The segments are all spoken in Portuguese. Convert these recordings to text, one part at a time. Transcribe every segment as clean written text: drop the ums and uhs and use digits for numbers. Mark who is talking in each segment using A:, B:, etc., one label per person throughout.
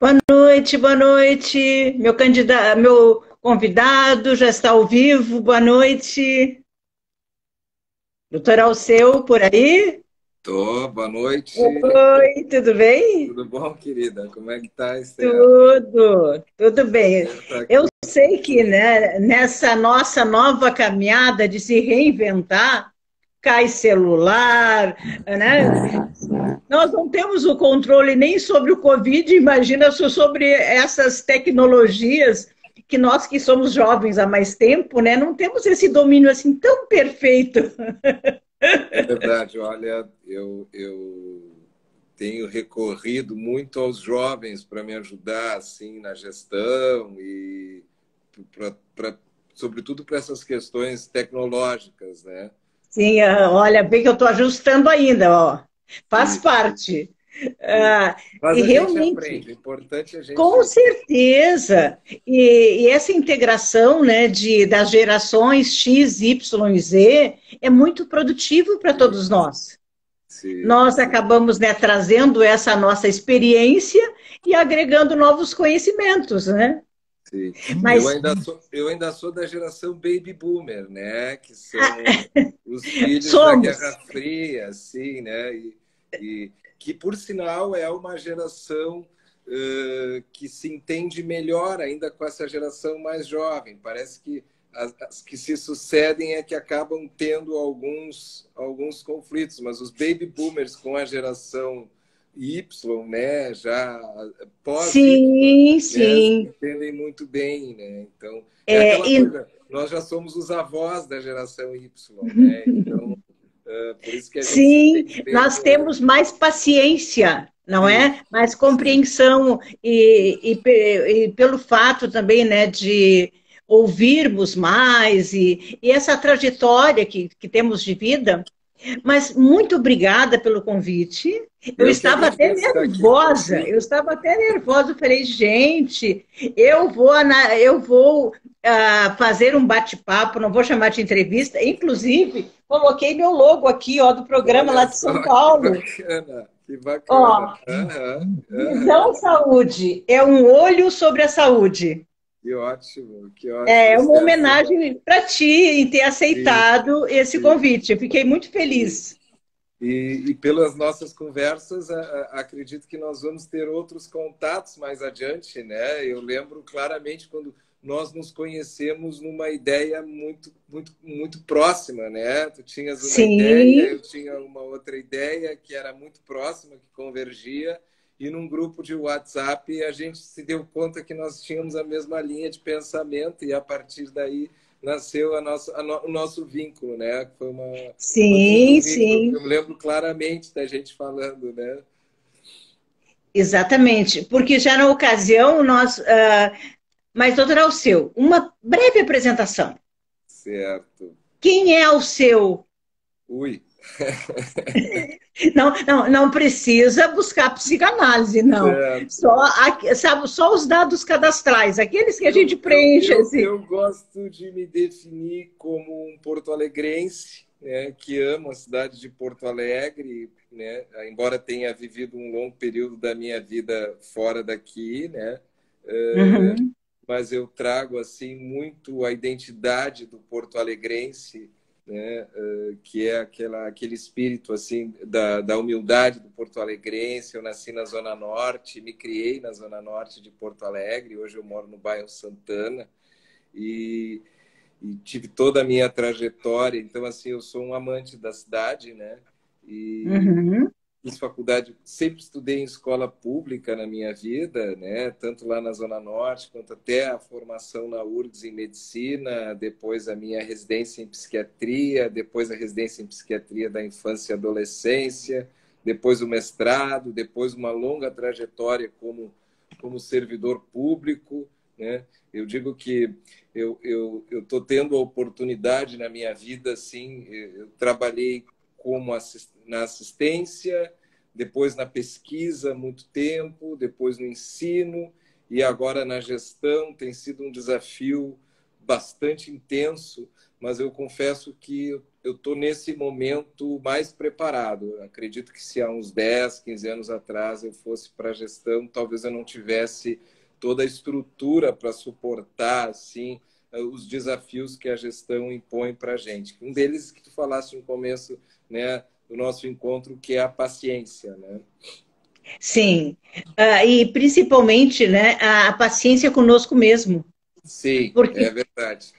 A: Boa noite, boa noite. Meu candidato, meu convidado já está ao vivo. Boa noite. Doutor Alceu, por aí?
B: Tô, boa noite.
A: Oi, tudo bem?
B: Tudo bom, querida? Como é que tá, Esther?
A: Tudo bem.
B: Esther tá
A: Eu
B: aqui.
A: sei que, né, nessa nossa nova caminhada de se reinventar, cai celular, né? Nós não temos o controle nem sobre o Covid, imagina só sobre essas tecnologias que nós que somos jovens há mais tempo, né, não temos esse domínio assim tão perfeito.
B: É verdade, olha, eu tenho recorrido muito aos jovens para me ajudar assim na gestão e pra, sobretudo para essas questões tecnológicas, né?
A: Sim, olha, bem que eu estou ajustando ainda, ó. Faz
B: Isso,
A: parte.
B: isso.
A: Ah,
B: Mas
A: e
B: a gente
A: realmente,
B: aprende, o importante é a
A: com
B: gente.
A: certeza. E essa integração, né, das gerações X, Y e Z é muito produtivo para todos nós.
B: Se,
A: Nós
B: se,
A: acabamos, né, trazendo essa nossa experiência e agregando novos conhecimentos, né?
B: Sim.
A: Mas
B: Eu ainda sou da geração baby boomer, né? Que são os filhos da Guerra
A: somos,
B: Fria, assim, né? E que, por sinal, é uma geração que se entende melhor ainda com essa geração mais jovem. Parece que as que se sucedem é que acabam tendo alguns conflitos, mas os baby boomers com a geração Y, né? Já pós-Y,
A: sim,
B: né, se
A: sim.
B: entendem muito bem, né? Então, é
A: É,
B: aquela
A: e,
B: coisa, nós já somos os avós da geração Y, né? Então, por isso que a gente se
A: sim,
B: entende bem
A: nós
B: com
A: temos
B: eles.
A: mais paciência, não
B: Sim,
A: é? Mais
B: sim,
A: compreensão e pelo fato também, né, de ouvirmos mais e essa trajetória que temos de vida. Mas muito obrigada pelo convite. Eu
B: eu que
A: estava até
B: agradeço estar aqui
A: nervosa. Eu
B: contigo.
A: estava até nervosa. Eu falei, gente, eu vou fazer um bate-papo. Não vou chamar de entrevista. Inclusive, coloquei meu logo aqui, ó, do programa lá
B: Olha
A: de São
B: só que
A: Paulo.
B: bacana, que bacana.
A: Ó,
B: Aham,
A: Visão
B: aham.
A: Saúde é um olho sobre a saúde.
B: Que ótimo, que ótimo.
A: É uma
B: Esther,
A: homenagem para ti em ter
B: sim,
A: aceitado esse
B: sim,
A: convite. Eu fiquei muito
B: sim.
A: feliz.
B: E pelas nossas conversas, acredito que nós vamos ter outros contatos mais adiante, né? Eu lembro claramente quando nós nos conhecemos numa ideia muito próxima, né? Tu tinhas uma ideia,
A: Sim.
B: eu tinha uma outra ideia que era muito próxima, que convergia, e num grupo de WhatsApp a gente se deu conta que nós tínhamos a mesma linha de pensamento e a partir daí nasceu o nosso vínculo, né? Foi muito
A: Sim,
B: rico.
A: sim,
B: Eu me lembro claramente da gente falando, né?
A: exatamente. Porque já na ocasião nós. Mas, doutor Alceu, uma breve apresentação.
B: Certo.
A: Quem é Alceu?
B: Ui.
A: Não precisa buscar psicanálise, não.
B: Certo.
A: Sabe, só os dados cadastrais, aqueles que a gente
B: Eu, eu,
A: preenche
B: eu,
A: assim.
B: eu gosto de me definir como um porto-alegrense, né, que amo a cidade de Porto Alegre, né, embora tenha vivido um longo período da minha vida fora daqui, né,
A: Uhum.
B: mas eu trago assim muito a identidade do porto-alegrense, né, que é aquele espírito assim da humildade do porto-alegrense. Eu nasci na Zona Norte, me criei na Zona Norte de Porto Alegre, hoje eu moro no bairro Santana e, e tive toda a minha trajetória, então assim eu sou um amante da cidade, né? E
A: Uhum.
B: fiz faculdade, sempre estudei em escola pública na minha vida, né? Tanto lá na Zona Norte, quanto até a formação na URGS em medicina, depois a minha residência em psiquiatria, depois a residência em psiquiatria da infância e adolescência, depois o mestrado, depois uma longa trajetória como servidor público, né? Eu digo que eu estou tendo a oportunidade na minha vida, assim, eu trabalhei na assistência, depois na pesquisa muito tempo, depois no ensino e agora na gestão. Tem sido um desafio bastante intenso, mas eu confesso que eu estou nesse momento mais preparado. Eu acredito que se há uns 10, 15 anos atrás eu fosse para a gestão, talvez eu não tivesse toda a estrutura para suportar assim, os desafios que a gestão impõe para a gente. Um deles que tu falaste no começo, né, do nosso encontro, que é a paciência, né?
A: Sim, e principalmente, né, a paciência conosco mesmo,
B: Sim, é
A: porque
B: verdade.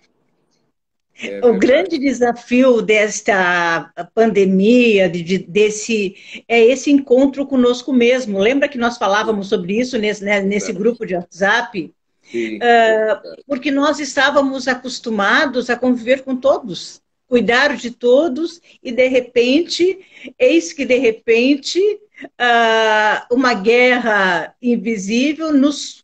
B: É
A: o grande
B: verdade.
A: desafio desta pandemia, desse, é esse encontro conosco mesmo. Lembra que nós
B: Sim,
A: falávamos sobre isso nesse, né, nesse
B: verdade.
A: grupo de WhatsApp?
B: Sim, é verdade.
A: Porque nós estávamos acostumados a conviver com todos, cuidar de todos, e de repente, eis que de repente, uma guerra invisível nos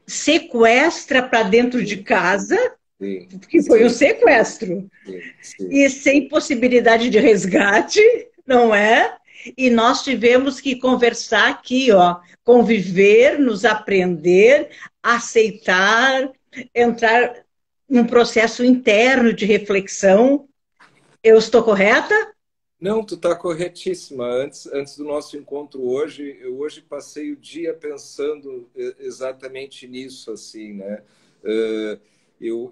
A: sequestra para dentro de
B: Sim,
A: casa,
B: sim,
A: que foi um
B: sim,
A: sequestro,
B: sim, sim.
A: e sem possibilidade de resgate, não é? E nós tivemos que conversar aqui, ó, conviver, nos aprender, aceitar, entrar num processo interno de reflexão. Eu estou correta?
B: Não, tu está corretíssima. Antes do nosso encontro hoje, eu hoje passei o dia pensando exatamente nisso, assim, né? Eh, eu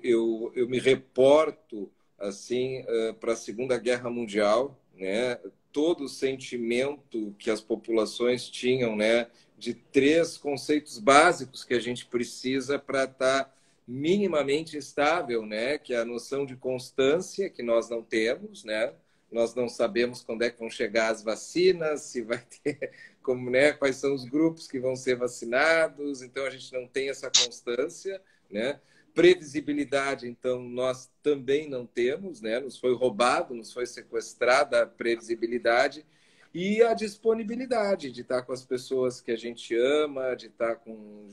B: me reporto, assim, para a Segunda Guerra Mundial, né? Todo o sentimento que as populações tinham, né? De três conceitos básicos que a gente precisa para estar minimamente estável, né? Que é a noção de constância, que nós não temos, né? Nós não sabemos quando é que vão chegar as vacinas, se vai ter, como, né, quais são os grupos que vão ser vacinados, então a gente não tem essa constância, né? Previsibilidade, então, nós também não temos, né? Nos foi roubado, nos foi sequestrada a previsibilidade e a disponibilidade de estar com as pessoas que a gente ama, de estar com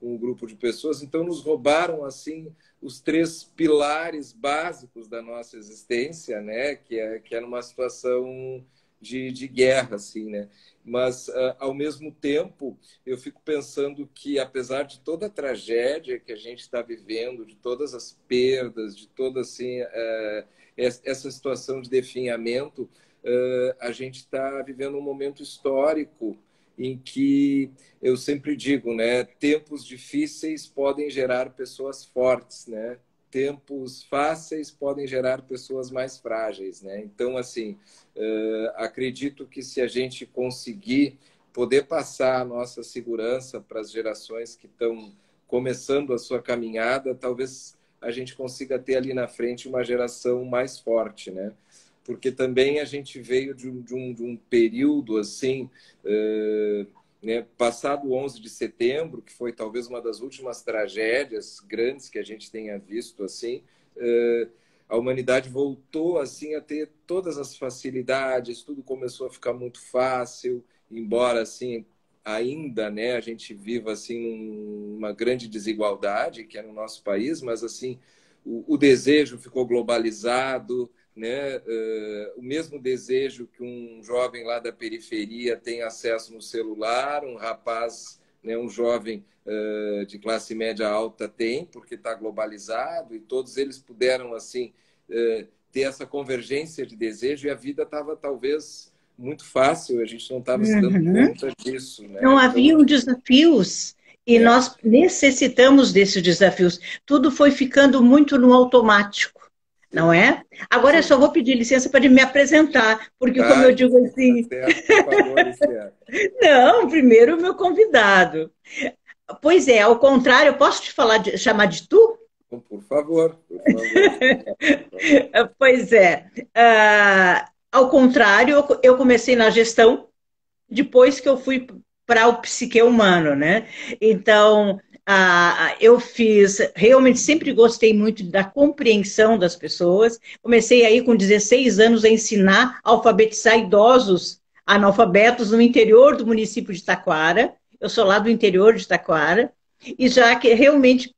B: um grupo de pessoas. Então, nos roubaram, assim, os três pilares básicos da nossa existência, né? Que é numa situação de guerra, assim, né? Mas, ao mesmo tempo, eu fico pensando que, apesar de toda a tragédia que a gente está vivendo, de todas as perdas, de toda, assim, essa situação de definhamento, a gente está vivendo um momento histórico em que eu sempre digo, né, tempos difíceis podem gerar pessoas fortes, né? Tempos fáceis podem gerar pessoas mais frágeis, né? Então, assim, acredito que se a gente conseguir poder passar a nossa segurança para as gerações que estão começando a sua caminhada, talvez a gente consiga ter ali na frente uma geração mais forte, né? Porque também a gente veio de um período assim, né, passado o 11 de setembro, que foi talvez uma das últimas tragédias grandes que a gente tenha visto assim, a humanidade voltou assim a ter todas as facilidades, tudo começou a ficar muito fácil, embora assim ainda, né, a gente viva assim uma grande desigualdade que é no nosso país, mas assim o desejo ficou globalizado, né? O mesmo desejo que um jovem lá da periferia tem acesso no celular, um rapaz, né, um jovem de classe média alta tem, porque está globalizado, e todos eles puderam assim ter essa convergência de desejo, e a vida estava talvez muito fácil, a gente não estava se dando
A: Uhum.
B: conta disso,
A: Não
B: né? Então,
A: haviam desafios e
B: é,
A: nós necessitamos desses desafios. Tudo foi ficando muito no automático, não
B: sim,
A: é? Agora eu
B: sim.
A: só vou pedir licença para me apresentar, porque como eu
B: Tá,
A: digo
B: tá
A: assim,
B: certo, por favor, Esther.
A: não, primeiro o meu convidado. Pois é, ao contrário, eu posso te falar, chamar de tu?
B: Por favor, por favor, por favor.
A: Pois é. Ao contrário, eu comecei na gestão depois que eu fui para o psique humano, né? Então, eu fiz, realmente sempre gostei muito da compreensão das pessoas. Comecei aí com 16 anos a ensinar, a alfabetizar idosos analfabetos no interior do município de Taquara. Eu sou lá do interior de Taquara, e já que realmente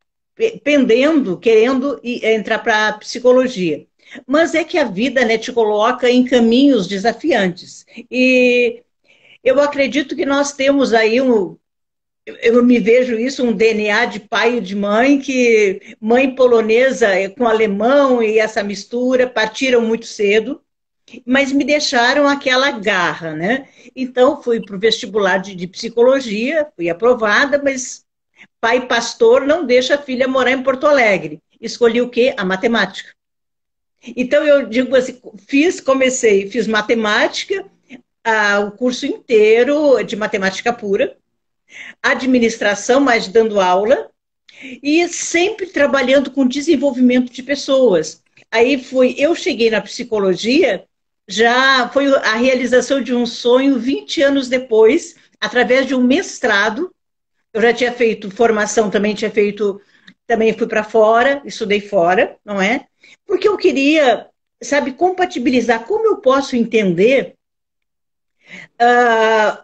A: pendendo, querendo entrar para a psicologia. Mas é que a vida, né, te coloca em caminhos desafiantes. E eu acredito que nós temos aí eu me vejo isso, um DNA de pai e de mãe, que mãe polonesa com alemão e essa mistura, partiram muito cedo, mas me deixaram aquela garra, né? Então, fui para o vestibular de psicologia, fui aprovada, mas pai pastor não deixa a filha morar em Porto Alegre. Escolhi o quê? A matemática. Então, eu digo assim, fiz matemática, o curso inteiro de matemática pura, administração, mas dando aula, e sempre trabalhando com desenvolvimento de pessoas. Eu cheguei na psicologia, já foi a realização de um sonho 20 anos depois, através de um mestrado. Eu já tinha feito formação, também fui para fora, estudei fora, não é? Porque eu queria, sabe, compatibilizar como eu posso entender uh,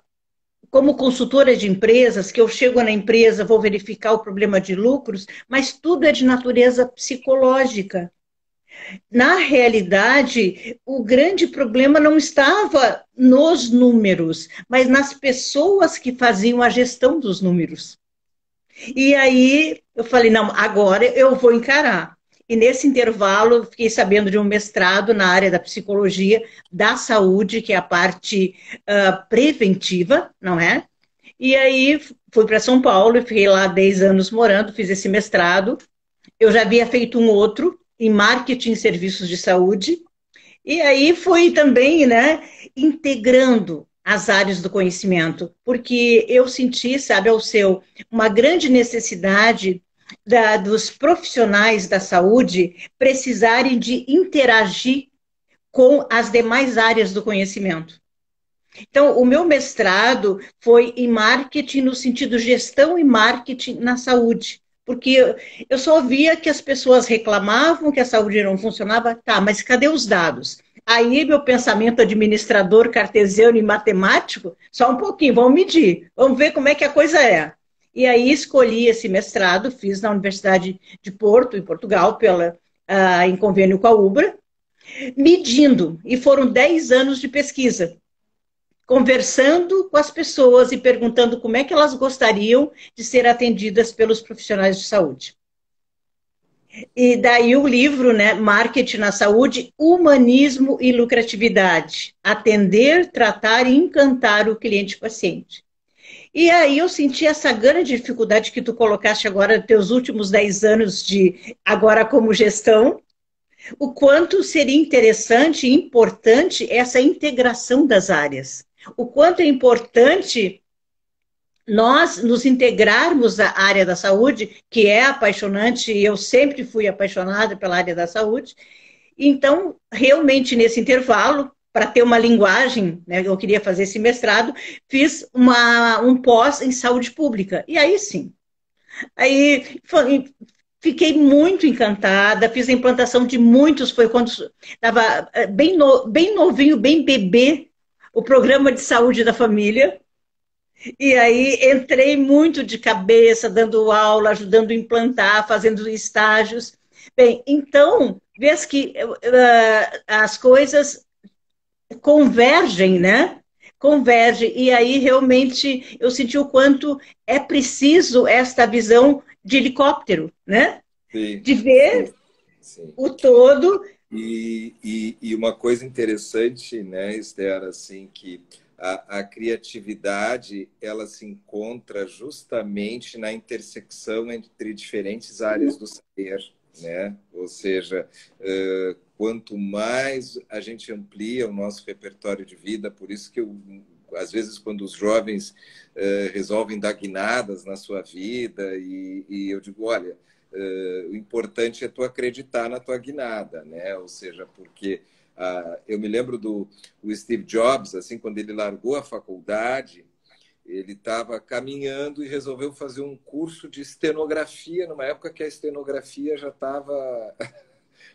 A: como consultora de empresas, que eu chego na empresa, vou verificar o problema de lucros, mas tudo é de natureza psicológica. Na realidade, o grande problema não estava nos números, mas nas pessoas que faziam a gestão dos números. E aí eu falei, não, agora eu vou encarar. E nesse intervalo, fiquei sabendo de um mestrado na área da psicologia da saúde, que é a parte preventiva, não é? E aí fui para São Paulo e fiquei lá 10 anos morando, fiz esse mestrado. Eu já havia feito um outro em marketing e serviços de saúde. E aí fui também, né, integrando as áreas do conhecimento, porque eu senti, sabe, ao seu, uma grande necessidade dos profissionais da saúde precisarem de interagir com as demais áreas do conhecimento. Então, o meu mestrado foi em marketing, no sentido gestão e marketing na saúde. Porque eu só via que as pessoas reclamavam que a saúde não funcionava. Tá, mas cadê os dados? Aí, meu pensamento administrador, cartesiano e matemático, só um pouquinho, vamos medir, vamos ver como é que a coisa é. E aí, escolhi esse mestrado, fiz na Universidade de Porto, em Portugal, em convênio com a UBRA, medindo, e foram 10 anos de pesquisa conversando com as pessoas e perguntando como é que elas gostariam de ser atendidas pelos profissionais de saúde. E daí o livro, né, Marketing na Saúde, Humanismo e Lucratividade. Atender, tratar e encantar o cliente-paciente. E aí eu senti essa grande dificuldade que tu colocaste agora, teus últimos 10 anos de agora como gestão, o quanto seria interessante e importante essa integração das áreas. O quanto é importante nós nos integrarmos à área da saúde, que é apaixonante, e eu sempre fui apaixonada pela área da saúde. Então, realmente, nesse intervalo, para ter uma linguagem, né, eu queria fazer esse mestrado, fiz um pós em saúde pública. E aí sim. Aí fiquei muito encantada, fiz a implantação de muitos, foi quando estava bem novinho, bem bebê, o programa de saúde da família. E aí entrei muito de cabeça, dando aula, ajudando a implantar, fazendo estágios. Bem, então, vês que as coisas convergem, né? Convergem. E aí, realmente, eu senti o quanto é preciso esta visão de helicóptero, né?
B: Sim,
A: De ver
B: sim.
A: o todo.
B: E uma coisa interessante, né, Esther, assim, que a criatividade ela se encontra justamente na intersecção entre diferentes áreas do saber, né? Ou seja, quanto mais a gente amplia o nosso repertório de vida, por isso que às vezes quando os jovens resolvem dar guinadas na sua vida e eu digo, olha, o importante é tu acreditar na tua guinada, né? Ou seja, porque eu me lembro do Steve Jobs, assim, quando ele largou a faculdade, ele estava caminhando e resolveu fazer um curso de estenografia, numa época que a estenografia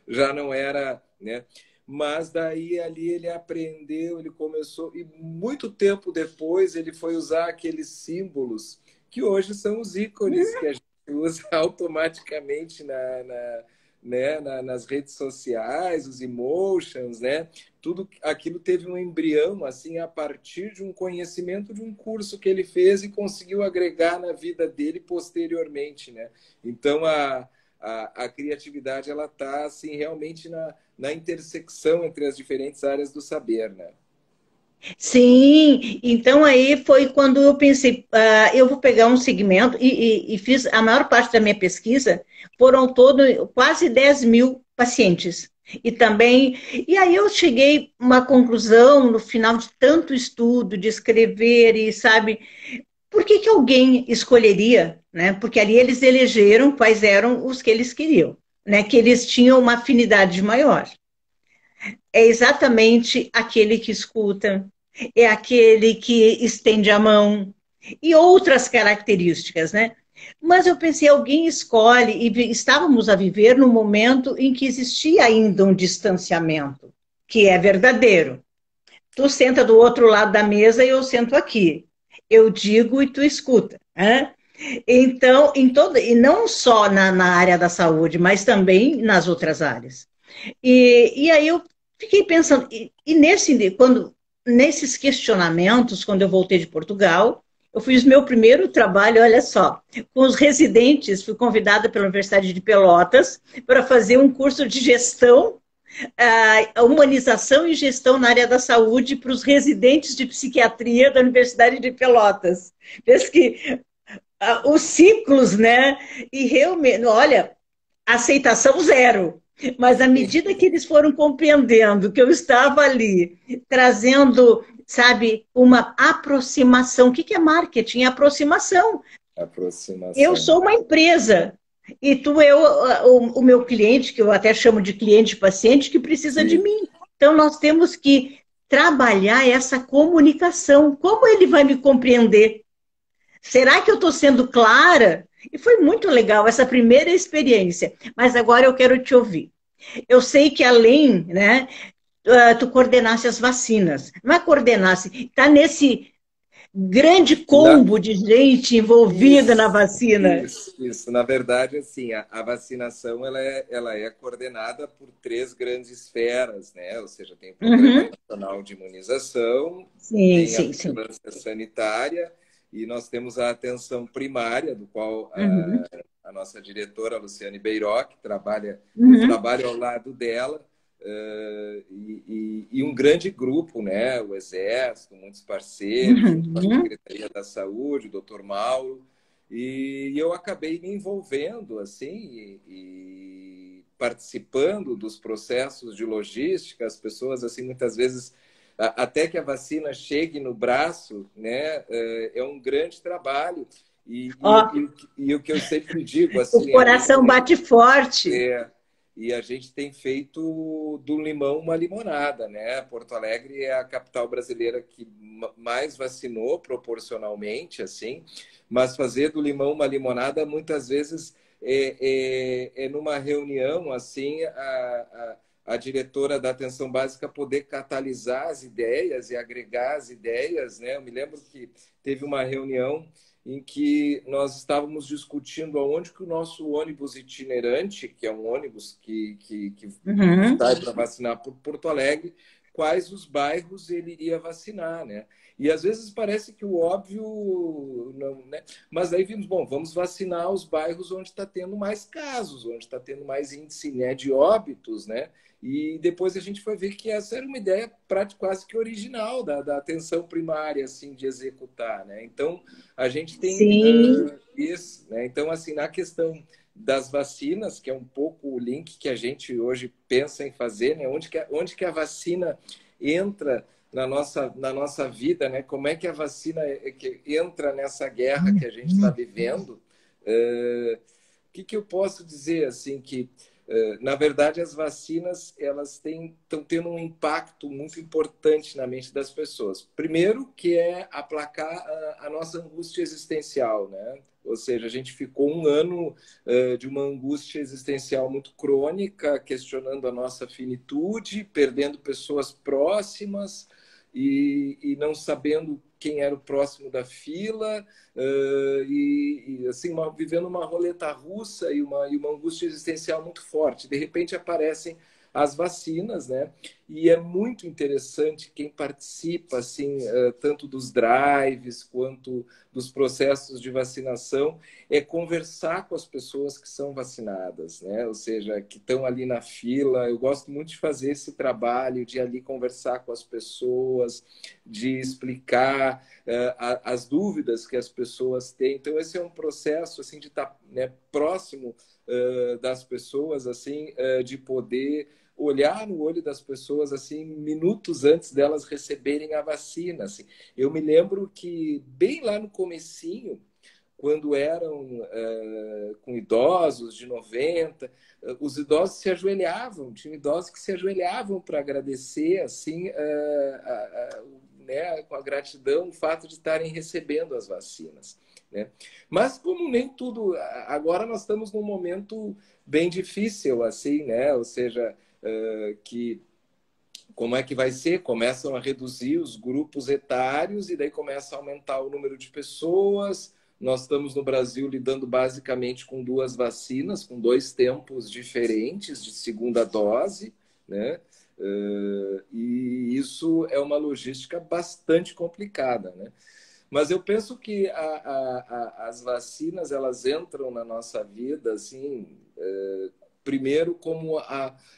B: já não era, né? Mas daí ali ele aprendeu, ele começou, e muito tempo depois ele foi usar aqueles símbolos que hoje são os ícones que a gente usa automaticamente né, nas redes sociais, os emotions, né? Tudo aquilo teve um embrião assim a partir de um conhecimento de um curso que ele fez e conseguiu agregar na vida dele posteriormente, né? Então a criatividade ela está assim realmente na intersecção entre as diferentes áreas do saber, né?
A: Sim, então aí foi quando eu pensei, eu vou pegar um segmento e fiz a maior parte da minha pesquisa, foram todo, quase 10 mil pacientes. E também, e aí eu cheguei a uma conclusão no final de tanto estudo, de escrever e sabe, por que que alguém escolheria, né? Porque ali eles elegeram quais eram os que eles queriam, né? Que eles tinham uma afinidade maior. É exatamente aquele que escuta, é aquele que estende a mão e outras características, né? Mas eu pensei, alguém escolhe, e estávamos a viver num momento em que existia ainda um distanciamento, que é verdadeiro. Tu senta do outro lado da mesa e eu sento aqui. Eu digo e tu escuta. Né? Então, e não só na área da saúde, mas também nas outras áreas. E aí eu fiquei pensando, nesses questionamentos, quando eu voltei de Portugal, eu fiz meu primeiro trabalho, olha só, com os residentes, fui convidada pela Universidade de Pelotas para fazer um curso de gestão, a humanização e gestão na área da saúde para os residentes de psiquiatria da Universidade de Pelotas. Vês que os ciclos, né? E realmente, olha, aceitação zero. Mas à medida que eles foram compreendendo que eu estava ali, trazendo, sabe, uma aproximação. O que é marketing? É aproximação. Eu
B: Aproximação.
A: sou uma empresa e o meu cliente, que eu até chamo de cliente paciente, que precisa de
B: Sim.
A: mim. Então, nós temos que trabalhar essa comunicação. Como ele vai me compreender? Será que eu estou sendo clara? E foi muito legal essa primeira experiência. Mas agora eu quero te ouvir. Eu sei que além, né, tu coordenasse as vacinas. Não é coordenasse, está nesse grande
B: Na,
A: combo de gente envolvida na
B: Isso,
A: vacina.
B: isso. Na verdade, assim, a vacinação ela é coordenada por três grandes esferas, né? Ou seja, tem o Programa
A: Uhum.
B: Nacional de Imunização,
A: Sim,
B: tem a
A: sim, sim.
B: vigilância sanitária e nós temos a atenção primária, do qual
A: Uhum.
B: a nossa diretora, Luciane Beiroc, trabalha, eu
A: Uhum.
B: trabalho ao lado dela, e um grande grupo, né? O Exército, muitos parceiros, junto com a
A: Uhum.
B: Secretaria da Saúde, o Dr. Mauro, e eu acabei me envolvendo assim e participando dos processos de logística. As pessoas assim muitas vezes até que a vacina chegue no braço, né? É um grande trabalho.
A: Ó,
B: E o que eu sempre digo
A: o
B: assim, a gente
A: coração bate forte.
B: é, e a gente tem feito do limão uma limonada, né? Porto Alegre é a capital brasileira que mais vacinou proporcionalmente, assim, mas fazer do limão uma limonada muitas vezes é numa reunião, assim, a diretora da atenção básica poder catalisar as ideias e agregar as ideias, né? Eu me lembro que teve uma reunião em que nós estávamos discutindo aonde que o nosso ônibus itinerante, que é um ônibus que
A: Uhum.
B: sai para vacinar por Porto Alegre, quais os bairros ele iria vacinar, né? E às vezes parece que o óbvio, não, né? Mas aí vimos, bom, vamos vacinar os bairros onde está tendo mais casos, onde está tendo mais índice, né, de óbitos, né? E depois a gente foi ver que essa era uma ideia quase que original da atenção primária, assim, de executar, né? Então, a gente tem
A: Sim.
B: isso, né? Então, assim, na questão das vacinas, que é um pouco o link que a gente hoje pensa em fazer, né? Onde que a vacina entra na nossa vida, né? Como é que a vacina que entra nessa guerra que a gente está vivendo? O que eu posso dizer, assim, que na verdade, as vacinas elas estão tendo um impacto muito importante na mente das pessoas. Primeiro, que é aplacar a nossa angústia existencial, né? Ou seja, a gente ficou um ano de uma angústia existencial muito crônica, questionando a nossa finitude, perdendo pessoas próximas e não sabendo quem era o próximo da fila, assim, vivendo uma roleta russa e uma angústia existencial muito forte. De repente aparecem as vacinas, né? E é muito interessante quem participa, assim, tanto dos drives quanto dos processos de vacinação, é conversar com as pessoas que são vacinadas, né? Ou seja, que estão ali na fila. Eu gosto muito de fazer esse trabalho, de ali conversar com as pessoas, de explicar as dúvidas que as pessoas têm. Então, esse é um processo, assim, de estar, né, próximo das pessoas, assim, de poder olhar no olho das pessoas assim minutos antes delas receberem a vacina. Assim. Eu me lembro que bem lá no comecinho, quando eram com idosos de 90, os idosos se ajoelhavam, tinha idosos que se ajoelhavam para agradecer assim, né, com a gratidão o fato de estarem recebendo as vacinas. Né? Mas como nem tudo, agora nós estamos num momento bem difícil, assim, né? Ou seja, que como é que vai ser? Começam a reduzir os grupos etários e daí começa a aumentar o número de pessoas. Nós estamos no Brasil lidando basicamente com 2 vacinas, com 2 tempos diferentes de segunda dose, né? E isso é uma logística bastante complicada, né? Mas eu penso que as vacinas, elas entram na nossa vida, assim, primeiro como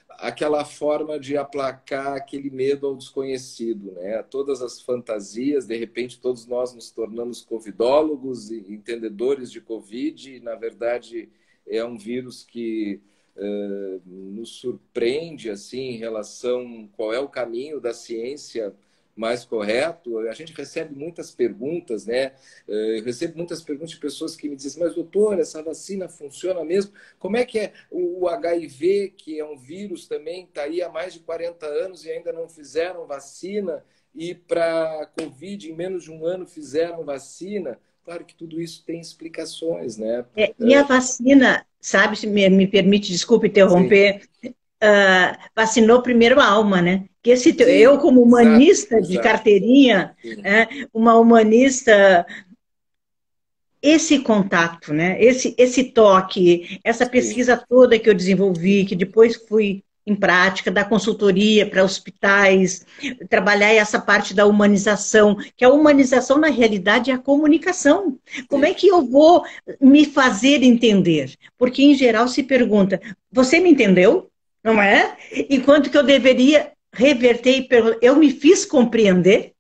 B: aquela forma de aplacar aquele medo ao desconhecido, né? Todas as fantasias, de repente todos nós nos tornamos covidólogos e entendedores de Covid, e, na verdade é um vírus que nos surpreende assim em relação qual é o caminho da ciência mais correto. A gente recebe muitas perguntas, né? Eu recebo muitas perguntas de pessoas que me dizem, mas doutor, essa vacina funciona mesmo? Como é que é o HIV, que é um vírus também, está aí há mais de 40 anos e ainda não fizeram vacina, e para a Covid, em menos de um ano, fizeram vacina? Claro que tudo isso tem explicações, né?
A: E a vacina, sabe, se me permite, desculpe
B: Sim,
A: interromper, vacinou primeiro a alma, né? Que eu,
B: sim,
A: como
B: exato,
A: humanista de
B: exato.
A: carteirinha,
B: Sim,
A: uma humanista, esse contato, né? Esse toque, essa
B: sim,
A: pesquisa toda que eu desenvolvi, que depois fui em prática, da consultoria para hospitais, trabalhar essa parte da humanização, que a humanização, na realidade, é a comunicação. Como
B: sim.
A: é que eu vou me fazer entender? Porque, em geral, se pergunta, você me entendeu? Não é? Enquanto que eu deveria reverter e perguntar, eu me fiz compreender?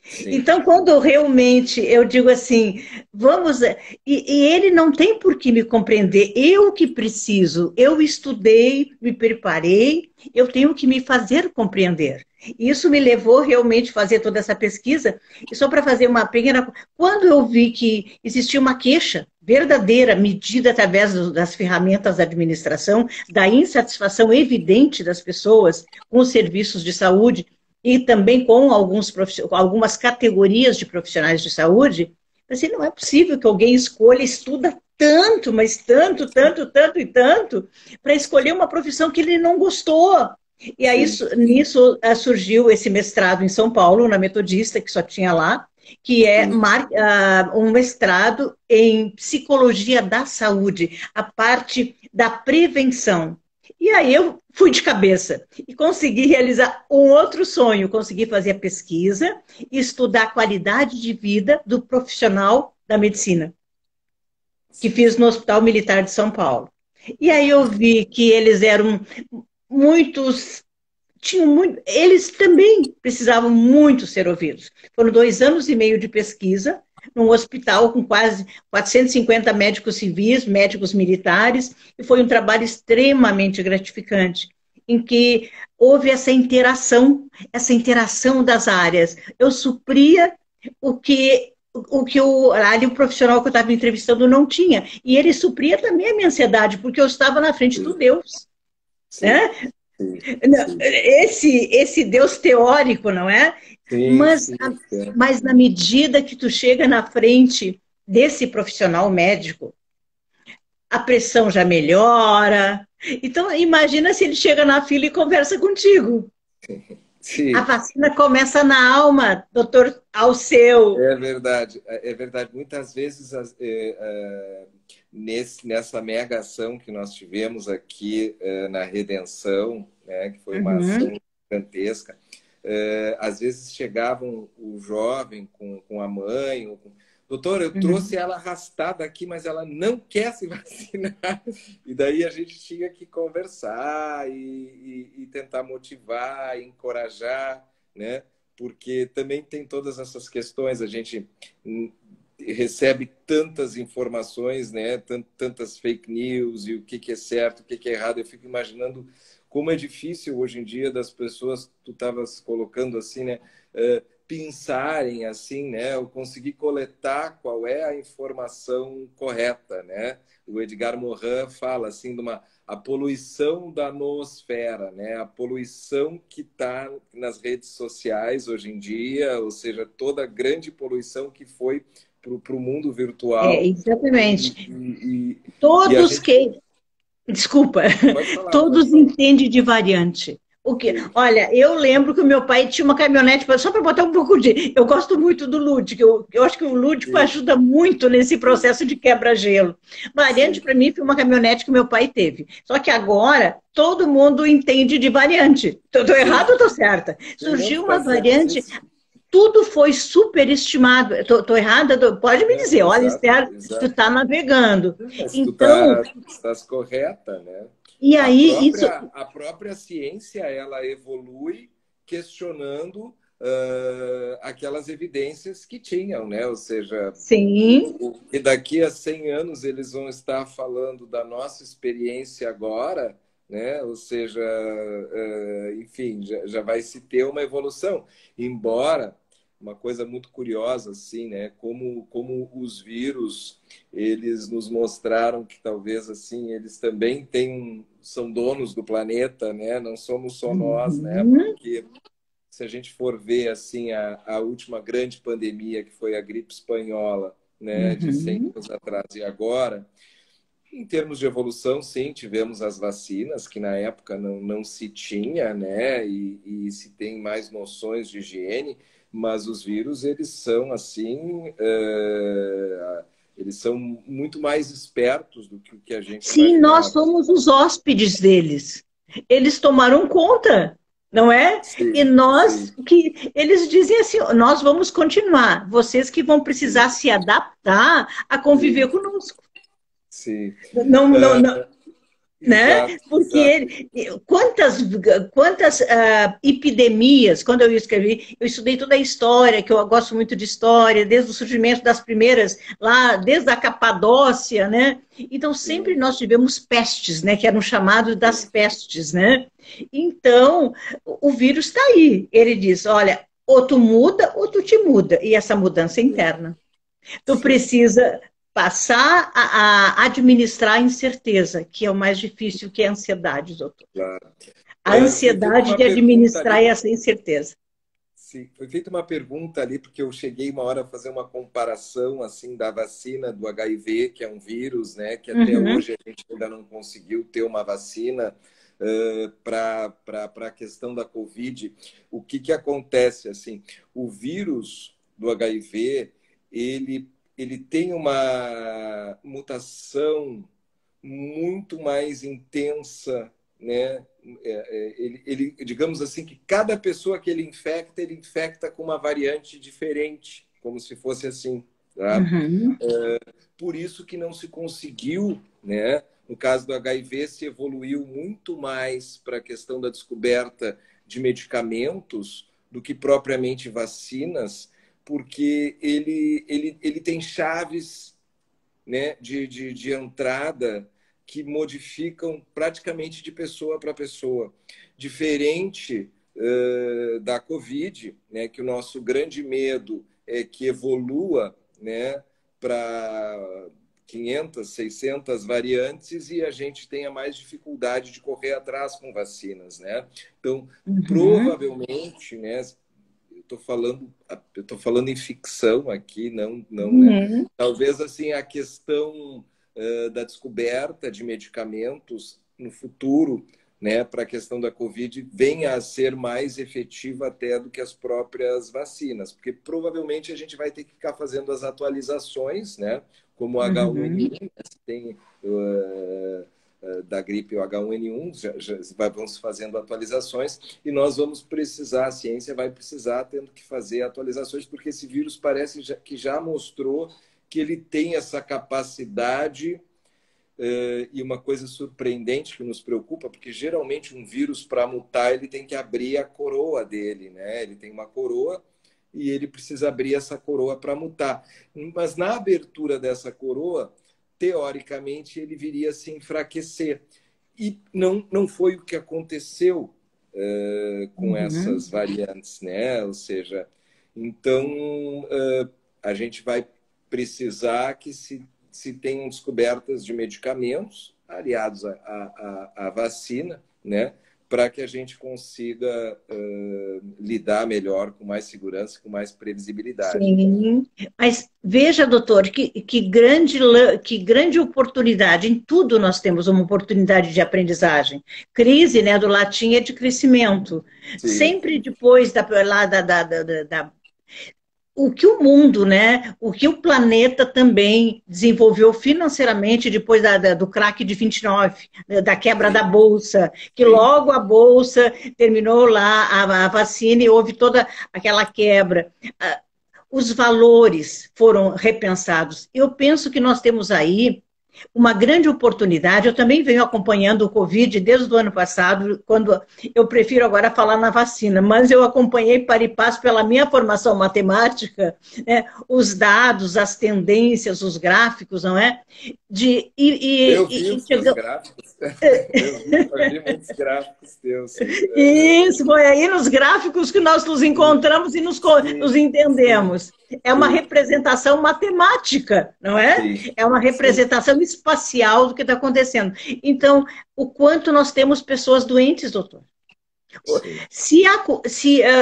B: Sim.
A: Então, quando realmente eu digo assim, vamos. E ele não tem por que me compreender, eu que preciso, eu estudei, me preparei, eu tenho que me fazer compreender. Isso me levou realmente a fazer toda essa pesquisa, e só para fazer uma pequena. Quando eu vi que existia uma queixa verdadeira, medida através das ferramentas da administração, da insatisfação evidente das pessoas com os serviços de saúde, e também com algumas categorias de profissionais de saúde, assim, não é possível que alguém escolha, estuda tanto, mas tanto, tanto, tanto e tanto, para escolher uma profissão que ele não gostou. E aí,
B: Sim.
A: nisso surgiu esse mestrado em São Paulo, na Metodista, que só tinha lá, que é
B: Sim.
A: um mestrado em psicologia da saúde, a parte da prevenção. E aí eu fui de cabeça e consegui realizar um outro sonho, consegui fazer a pesquisa e estudar a qualidade de vida do profissional da medicina, que fiz no Hospital Militar de São Paulo. E aí eu vi que eles eram muitos, tinham muito, eles também precisavam muito ser ouvidos. Foram 2 anos e meio de pesquisa num hospital com quase 450 médicos civis, médicos militares, e foi um trabalho extremamente gratificante, em que houve essa interação das áreas. Eu supria ali o profissional que eu estava entrevistando não tinha, e ele supria também a minha ansiedade, porque eu estava na frente do Deus,
B: Sim,
A: né?
B: sim, sim,
A: Esse Deus teórico, não é?
B: sim,
A: Mas,
B: sim, sim.
A: mas na medida que tu chega na frente desse profissional médico, a pressão já melhora. Então, imagina se ele chega na fila e conversa contigo. A
B: Sim,
A: vacina começa na alma, doutor Alceu.
B: é verdade. É verdade. Muitas vezes, nessa mega ação que nós tivemos aqui na Redenção, né, que foi uma
A: Uhum,
B: ação gigantesca, às vezes chegavam o jovem com a mãe, doutor, eu trouxe
A: uhum.
B: ela arrastada aqui, mas ela não quer se vacinar. E daí a gente tinha que conversar e tentar motivar, encorajar, né? Porque também tem todas essas questões, a gente recebe tantas informações, né? Tantas fake news e o que é certo, o que é errado. Eu fico imaginando como é difícil hoje em dia das pessoas, tu estavas colocando assim, né? Pensarem assim, né? Eu conseguir coletar qual é a informação correta, né? O Edgar Morin fala assim de a poluição da noosfera, né? A poluição que está nas redes sociais hoje em dia, ou seja, toda a grande poluição que foi para o mundo
A: É,
B: virtual. E,
A: exatamente.
B: e, e a
A: Todos
B: gente
A: que Desculpa,
B: pode falar, pode
A: todos
B: falar.
A: entendem de variante. O que?
B: Sim,
A: Olha, eu lembro que o meu pai tinha uma caminhonete, só para botar um pouco de. Eu gosto muito do lúdico, eu acho que o lúdico
B: sim,
A: ajuda muito nesse
B: sim,
A: processo de quebra-gelo. Variante,
B: sim.
A: para mim, foi uma caminhonete que meu pai teve. Só que agora todo mundo entende de variante. Estou errado ou
B: Sim.
A: estou certa?
B: Não,
A: Surgiu
B: tu
A: uma
B: está
A: variante,
B: certíssimo.
A: tudo foi superestimado. Estou errada? Pode me
B: Não,
A: dizer, olha,
B: exato,
A: Esther, tu
B: exato.
A: está navegando.
B: Mas tu
A: Então,
B: estás correta, né?
A: e aí, isso,
B: A própria ciência, ela evolui questionando aquelas evidências que tinham, né? Ou seja,
A: sim,
B: e daqui a 100 anos eles vão estar falando da nossa experiência agora, né? Ou seja, enfim, já vai se ter uma evolução. Embora uma coisa muito curiosa, assim, né? Como os vírus, eles nos mostraram que talvez, assim, eles também são donos do planeta, né? Não somos só nós, né?
A: uhum,
B: Porque se a gente for ver assim a última grande pandemia que foi a gripe espanhola, né, de 100
A: uhum.
B: anos atrás e agora, em termos de evolução, sim, tivemos as vacinas que na época não se tinha, né, e se tem mais noções de higiene, mas os vírus eles são assim, eles são muito mais espertos do que o que a gente
A: Sim, nós
B: imaginava.
A: somos os hóspedes deles. Eles tomaram conta, não é? E
B: Sim,
A: nós
B: sim,
A: que eles dizem assim, nós vamos continuar. Vocês que vão precisar
B: sim,
A: se adaptar a conviver
B: sim,
A: conosco.
B: sim.
A: Não, não, não, né?
B: Exato,
A: Porque
B: exato.
A: quantas epidemias, quando eu escrevi, eu estudei toda a história, que eu gosto muito de história, desde o surgimento das primeiras, lá, desde a Capadócia, né? Então, sempre
B: Sim,
A: nós tivemos pestes, né? Que eram chamados das
B: sim,
A: pestes, né? Então, o vírus está aí. Ele diz, olha, ou tu muda ou tu te muda. E essa mudança é
B: sim,
A: interna. Tu
B: sim,
A: precisa passar a administrar a incerteza, que é o mais difícil, que é a ansiedade, doutor.
B: claro.
A: A
B: Foi feita
A: ansiedade
B: uma
A: de
B: pergunta
A: administrar
B: ali,
A: essa incerteza.
B: sim, foi feita uma pergunta ali, porque eu cheguei uma hora a fazer uma comparação assim da vacina do HIV, que é um vírus, né, que até
A: Uhum.
B: hoje a gente ainda não conseguiu ter uma vacina para a questão da Covid. O que acontece assim? O vírus do HIV, ele tem uma mutação muito mais intensa, né? Digamos assim, que cada pessoa que ele infecta com uma variante diferente, como se fosse assim, tá?
A: Uhum.
B: Por isso que não se conseguiu, né? No caso do HIV, se evoluiu muito mais para a questão da descoberta de medicamentos do que propriamente vacinas, porque ele tem chaves, né, de entrada que modificam praticamente de pessoa para pessoa. Diferente da Covid, né, que o nosso grande medo é que evolua, né, para 500, 600 variantes e a gente tenha mais dificuldade de correr atrás com vacinas, né? Então,
A: Uhum.
B: provavelmente, né, eu tô falando em ficção aqui, não, né?
A: Uhum.
B: Talvez assim a questão da descoberta de medicamentos no futuro né, para a questão da Covid venha a ser mais efetiva até do que as próprias vacinas, porque provavelmente a gente vai ter que ficar fazendo as atualizações, né, como o
A: Uhum.
B: H1N1, tem da gripe o H1N1, vão se fazendo atualizações e nós vamos precisar, a ciência vai precisar tendo que fazer atualizações, porque esse vírus parece que já mostrou que ele tem essa capacidade. E uma coisa surpreendente que nos preocupa, porque geralmente um vírus, para mutar, ele tem que abrir a coroa dele, né? Ele tem uma coroa e ele precisa abrir essa coroa para mutar. Mas na abertura dessa coroa, teoricamente, ele viria a se enfraquecer. E não foi o que aconteceu com
A: Uhum.
B: essas variantes, né? Ou seja, então a gente vai precisar que se tenham descobertas de medicamentos aliados à vacina, né, para que a gente consiga lidar melhor, com mais segurança, com mais previsibilidade.
A: Sim, mas veja, doutor, que grande oportunidade. Em tudo nós temos uma oportunidade de aprendizagem. Crise, né, do latim é de crescimento.
B: Sim,
A: Sempre depois da o que o mundo, né, o que o planeta também desenvolveu financeiramente depois do crack de 29, né, da quebra da
B: sim,
A: bolsa, que
B: sim.
A: logo a bolsa terminou lá, a vacina e houve toda aquela quebra. Os valores foram repensados. Eu penso que nós temos aí uma grande oportunidade. Eu também venho acompanhando o Covid desde o ano passado, quando eu prefiro agora falar na vacina, mas eu acompanhei para e passo pela minha formação matemática, né, os dados, as tendências, os gráficos, não é? De,
B: Eu vi
A: e
B: os teus
A: chegamos.
B: gráficos. Eu vi muitos gráficos teus, sim.
A: Isso, foi aí nos gráficos que nós nos encontramos e
B: Sim,
A: nos
B: sim,
A: entendemos. É uma
B: sim,
A: representação matemática, não é?
B: sim,
A: É uma
B: sim,
A: representação espacial do que está acontecendo. Então, o quanto nós temos pessoas doentes, doutor?
B: sim.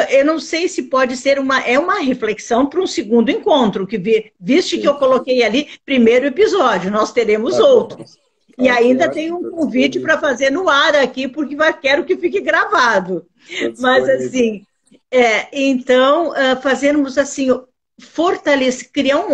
A: Eu não sei se pode ser uma reflexão para um segundo encontro, visto que eu
B: Sim.
A: coloquei ali primeiro episódio, nós teremos
B: Tá bom.
A: outros. E
B: Ok,
A: ainda tem
B: ótimo,
A: um
B: estou
A: convite para
B: disponível.
A: fazer no ar aqui, porque quero que fique gravado.
B: Estou
A: Mas
B: disponível.
A: assim, então, fazermos assim, fortalecer, criar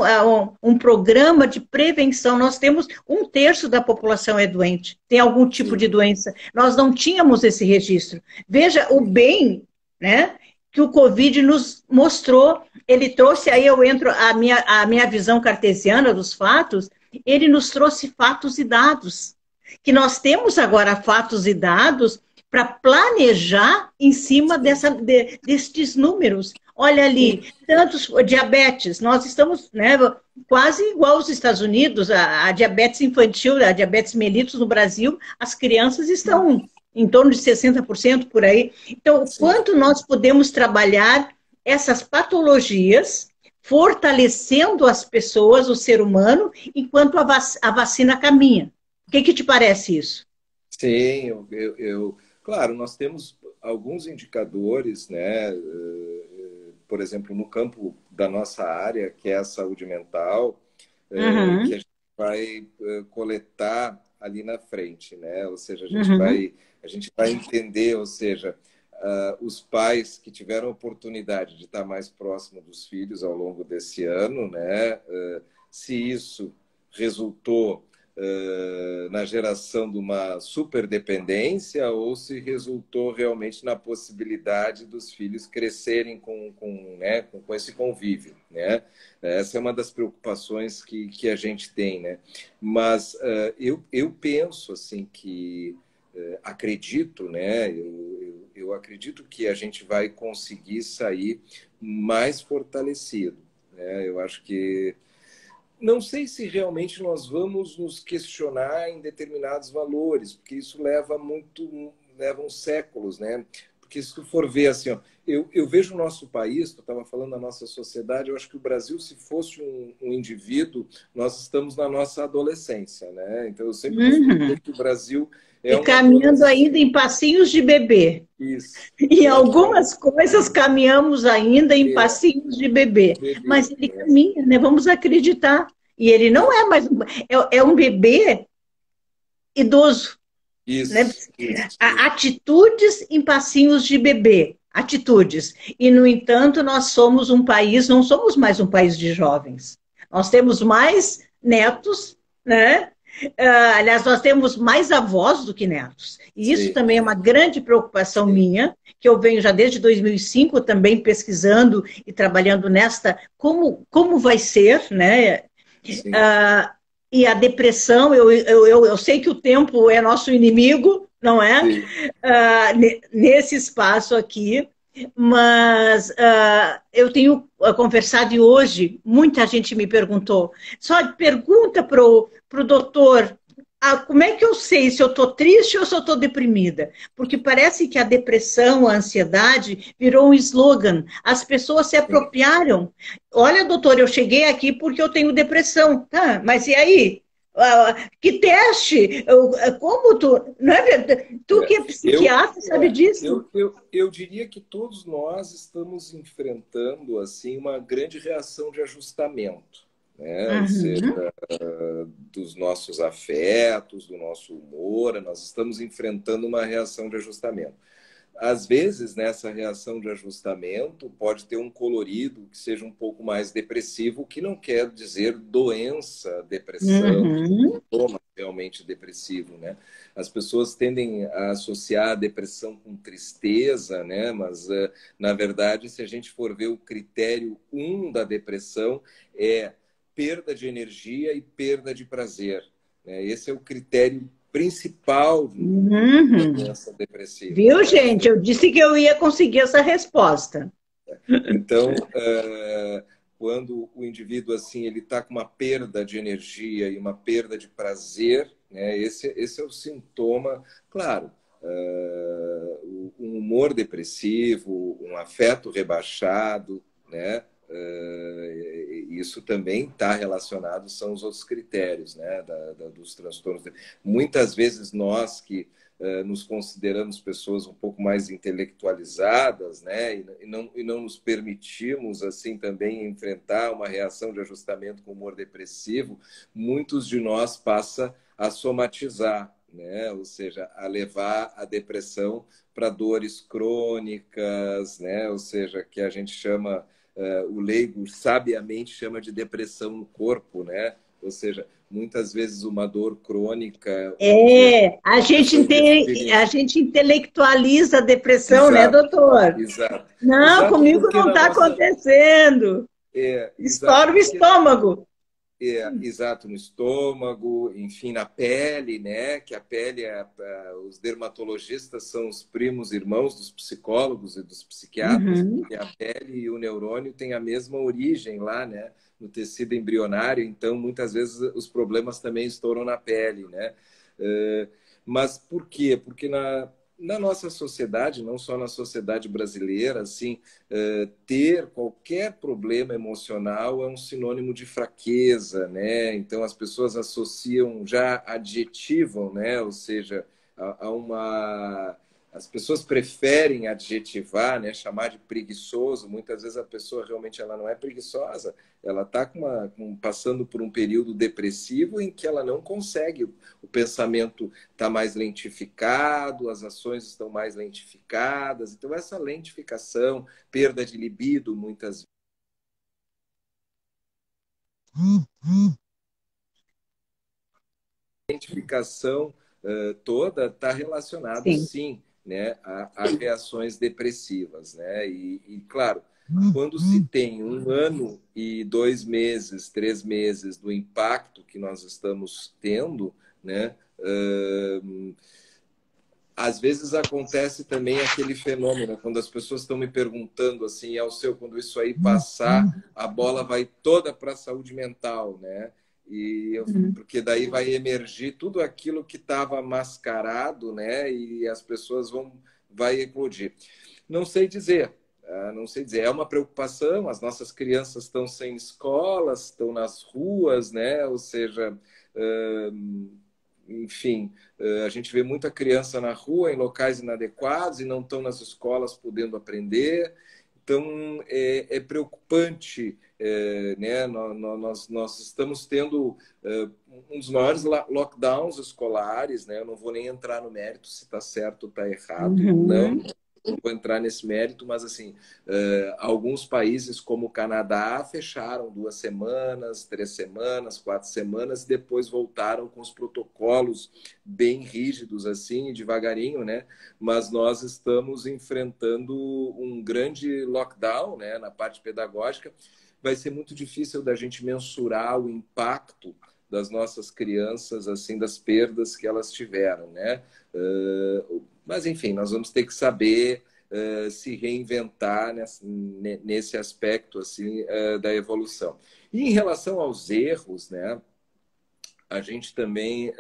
A: um programa de prevenção. Nós temos 1/3 da população é doente, tem algum tipo de
B: Sim,
A: doença. Nós não tínhamos esse registro. Veja o
B: sim,
A: bem, né, que o Covid nos mostrou. Ele trouxe, aí eu entro a minha visão cartesiana dos fatos, ele nos trouxe fatos e dados. Que nós temos agora fatos e dados para planejar em cima
B: sim.
A: destes números. Olha ali, tantos diabetes, nós estamos, né, quase igual aos Estados Unidos, a diabetes infantil, a diabetes mellitus no Brasil, as crianças estão em torno de 60% por aí. Então, o
B: Sim.
A: quanto nós podemos trabalhar essas patologias, fortalecendo as pessoas, o ser humano, enquanto a vacina caminha. O que te parece isso?
B: Sim, claro, nós temos alguns indicadores, né? Por exemplo, no campo da nossa área, que é a saúde mental, que
A: Uhum,
B: a gente vai coletar ali na frente, né? Ou seja,
A: uhum.
B: a gente vai entender, ou seja, os pais que tiveram a oportunidade de estar mais próximo dos filhos ao longo desse ano, né? Se isso resultou na geração de uma superdependência ou se resultou realmente na possibilidade dos filhos crescerem né, com esse convívio, né? Essa é uma das preocupações que a gente tem, né? Mas eu penso assim que acredito, né? Eu acredito que a gente vai conseguir sair mais fortalecido, né? Eu acho que não sei se realmente nós vamos nos questionar em determinados valores, porque isso leva uns séculos, né? Porque se tu for ver assim, ó, eu vejo o nosso país, tu estava falando da nossa sociedade, eu acho que o Brasil, se fosse um indivíduo, nós estamos na nossa adolescência, né? Então eu sempre costumo dizer
A: Uhum.
B: que o Brasil é
A: E
B: um
A: caminhando ainda
B: adolescente.
A: em passinhos de bebê.
B: Isso.
A: Em
B: Eu acho que é
A: algumas coisas caminhamos ainda em
B: é,
A: passinhos de bebê. Mas
B: bebê,
A: ele
B: né?
A: caminha, né? Vamos acreditar. E ele não é mais é um bebê idoso. né?
B: isso.
A: Atitudes em passinhos de bebê, atitudes. E, no entanto, nós somos um país, não somos mais um país de jovens. Nós temos mais netos, né? Aliás, nós temos mais avós do que netos. E isso
B: Sim,
A: também é uma grande preocupação
B: sim,
A: minha, que eu venho já desde 2005 também pesquisando e trabalhando nesta, como vai ser, né?
B: sim,
A: Ah, e a depressão, eu sei que o tempo é nosso inimigo, não é?
B: sim.
A: Nesse espaço aqui, mas eu tenho conversado e hoje muita gente me perguntou, só pergunta para o doutor, como é que eu sei se eu estou triste ou se eu estou deprimida? Porque parece que a depressão, a ansiedade virou um slogan. As pessoas se
B: Sim.
A: apropriaram. Olha, doutor, eu cheguei aqui porque eu tenho depressão. Tá, mas e aí? Que teste? Como tu? Não é verdade? Tu que
B: É.
A: é psiquiatra sabe disso?
B: Eu diria que todos nós estamos enfrentando assim uma grande reação de ajustamento, né? Ou seja,
A: Uhum.
B: dos nossos afetos, do nosso humor, nós estamos enfrentando uma reação de ajustamento. Às vezes, nessa reação de ajustamento, pode ter um colorido que seja um pouco mais depressivo, que não quer dizer doença, depressão,
A: Uhum.
B: sintoma realmente depressivo, né? As pessoas tendem a associar a depressão com tristeza, né? Mas, na verdade, se a gente for ver o critério um da depressão, é perda de energia e perda de prazer, né? Esse é o critério principal da
A: Uhum.
B: doença depressiva,
A: Viu,
B: né?
A: gente? Eu disse que eu ia conseguir essa resposta.
B: Então, quando o indivíduo assim ele está com uma perda de energia e uma perda de prazer, né, esse é o sintoma, claro. Um humor depressivo, um afeto rebaixado, né? Isso também está relacionado, são os outros critérios, né, dos transtornos. Muitas vezes nós que nos consideramos pessoas um pouco mais intelectualizadas, né, e não nos permitimos assim também enfrentar uma reação de ajustamento com humor depressivo, muitos de nós passa a somatizar, né, ou seja, a levar a depressão para dores crônicas, né, ou seja, que a gente chama o leigo sabiamente chama de depressão no corpo, né? Ou seja, muitas vezes uma dor crônica, onde as pessoas definem.
A: A gente intelectualiza a depressão, né,
B: Exato,
A: doutor?
B: exato.
A: Não,
B: Exato,
A: comigo
B: porque
A: não
B: na
A: está
B: nossa.
A: acontecendo.
B: Exato,
A: Estoura o
B: porque
A: estômago.
B: exato, no estômago, enfim, na pele, né? Que a pele, os dermatologistas são os primos irmãos dos psicólogos e dos psiquiatras,
A: Uhum.
B: porque a pele e o neurônio têm a mesma origem lá, né? No tecido embrionário, então muitas vezes os problemas também estouram na pele, né? Eh, Mas por quê? Porque na nossa sociedade, não só na sociedade brasileira, assim, ter qualquer problema emocional é um sinônimo de fraqueza, né? Então as pessoas associam, já adjetivam, né? Ou seja, a uma as pessoas preferem adjetivar, né, chamar de preguiçoso. Muitas vezes a pessoa realmente ela não é preguiçosa, ela está passando por um período depressivo em que ela não consegue, o pensamento está mais lentificado, as ações estão mais lentificadas. Então, essa lentificação, perda de libido, muitas lentificação toda está relacionado,
A: Sim.
B: sim, né, a reações depressivas. Né? Claro, quando se tem 1 ano e 2 meses, 3 meses do impacto que nós estamos tendo, né, às vezes acontece também aquele fenômeno, quando as pessoas estão me perguntando assim, ao seu, quando isso aí passar, a bola vai toda para a saúde mental, né? Porque daí vai emergir tudo aquilo que estava mascarado, né? E as pessoas vai eclodir. Não sei dizer, não sei dizer. É uma preocupação. As nossas crianças estão sem escolas, estão nas ruas, né? Ou seja, enfim, a gente vê muita criança na rua, em locais inadequados, e não estão nas escolas podendo aprender. Então, é preocupante, né? Nós estamos tendo um dos maiores lockdowns escolares, né? Eu não vou nem entrar no mérito se está certo ou está errado, não vou entrar nesse mérito, mas assim, alguns países como o Canadá fecharam 2 semanas, 3 semanas, 4 semanas, e depois voltaram com os protocolos bem rígidos, assim, devagarinho, né? Mas nós estamos enfrentando um grande lockdown, né, na parte pedagógica. Vai ser muito difícil da gente mensurar o impacto das nossas crianças, assim, das perdas que elas tiveram, né? Mas, enfim, nós vamos ter que saber se reinventar nesse aspecto assim, da evolução. E em relação aos erros, né, a gente também